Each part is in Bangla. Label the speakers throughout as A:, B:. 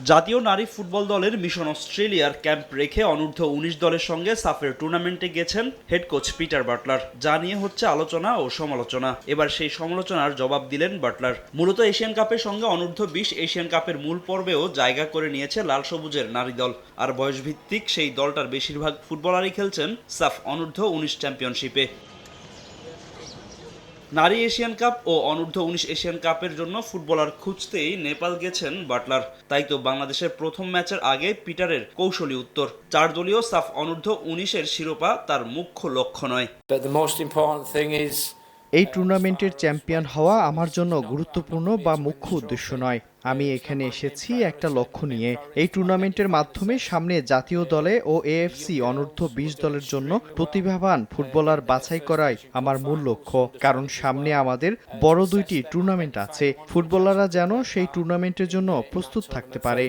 A: জাতীয় নারী ফুটবল দলের মিশন অস্ট্রেলিয়ার ক্যাম্প রেখে অনূর্ধ্ব ১৯ দলের সঙ্গে সাফের টুর্নামেন্টে গেছেন হেড কোচ পিটার বাটলার। যা নিয়ে হচ্ছে আলোচনা ও সমালোচনা। এবার সেই সমালোচনার জবাব দিলেন বাটলার। মূলত এশিয়ান কাপের সঙ্গে অনূর্ধ্ব ২০ এশিয়ান কাপের মূল পর্বেও জায়গা করে নিয়েছে লাল সবুজের নারী দল। আর বয়সভিত্তিক সেই দলটার বেশিরভাগ ফুটবলারই খেলছেন সাফ অনূর্ধ্ব ১৯ চ্যাম্পিয়নশিপে। নারী এশিয়ান কাপ ও অনূর্ধ্ব ১৯ এশিয়ান কাপের জন্য ফুটবলার খুঁজতেই নেপাল গেছেন বাটলার। তাই তো বাংলাদেশের প্রথম ম্যাচের আগে পিটারের কৌশলী উত্তর, ৪ দলীয় সাফ অনূর্ধ্ব ১৯-এর শিরোপা তার মুখ্য লক্ষ্য নয়।
B: এই টুর্নামেন্টের চ্যাম্পিয়ন হওয়া আমার জন্য গুরুত্বপূর্ণ বা মুখ্য উদ্দেশ্য নয়। আমি এখানে এসেছি একটা লক্ষ্য নিয়ে। এই টুর্নামেন্টের মাধ্যমে সামনে জাতীয় দলে ও এএফসি অনূর্ধ্ব ২০ দলের জন্য প্রতিভাবান ফুটবলার বাছাই করাই আমার মূল লক্ষ্য। কারণ সামনে আমাদের বড় দুইটি টুর্নামেন্ট আছে। ফুটবলাররা যেন সেই টুর্নামেন্টের জন্য প্রস্তুত থাকতে পারে।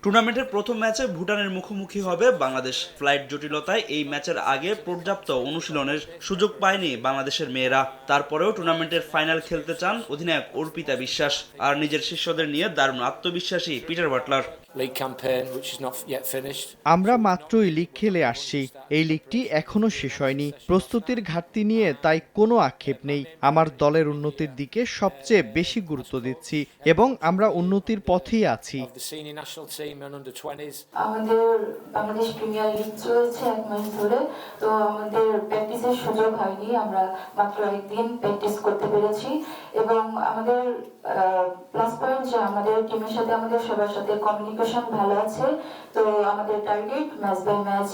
A: টুর্নামেন্টের প্রথম ম্যাচে ভুটানের মুখোমুখি হবে বাংলাদেশ। ফ্লাইট জটিলতায় এই ম্যাচের আগে পর্যাপ্ত অনুশীলনের সুযোগ পায়নি বাংলাদেশের মেয়েরা। তারপরেও টুর্নামেন্টের ফাইনাল খেলতে চান অধিনায়ক অর্পিতা বিশ্বাস। আর নিজের শিষ্যদের নিয়ে দারুণ আত্মবিশ্বাসী পিটার বাটলার।
B: আমরা মাত্রই লিগ খেলে আসছি। এই লিগটি এখনো শেষ হয়নি। প্রস্তুতির ঘাটতি নিয়ে তাই কোনো আক্ষেপ নেই। আমার দলের উন্নতির দিকে সবচেয়ে বেশি গুরুত্ব দিচ্ছি এবং আমরা উন্নতির পথেই আছি।
C: আমাদের বাংলাদেশ প্রিমিয়ার লিগ চলছে ১ মাস ধরে, তো আমাদের প্র্যাকটিসের সুযোগ হয়নি। আমরা মাত্র একদিন প্র্যাকটিস করতে পেরেছি এবং আমাদের প্লাস পয়েন্ট যে আমাদের টিমের সাথে আমাদের সবার সাথে কমিউনিকেশন ভালো আছে। তো আমাদের target match by match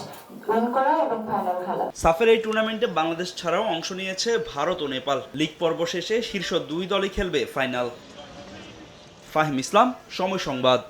C: win করা এবং ফাইনাল খেলা।
A: সাফের এই টুর্নামেন্টে বাংলাদেশ ছাড়াও অংশ নিয়েছে ভারত ও নেপাল। লিগ পর্ব শেষে শীর্ষ ২ দলই খেলবে ফাইনাল। ফাহিম ইসলাম, সময় সংবাদ।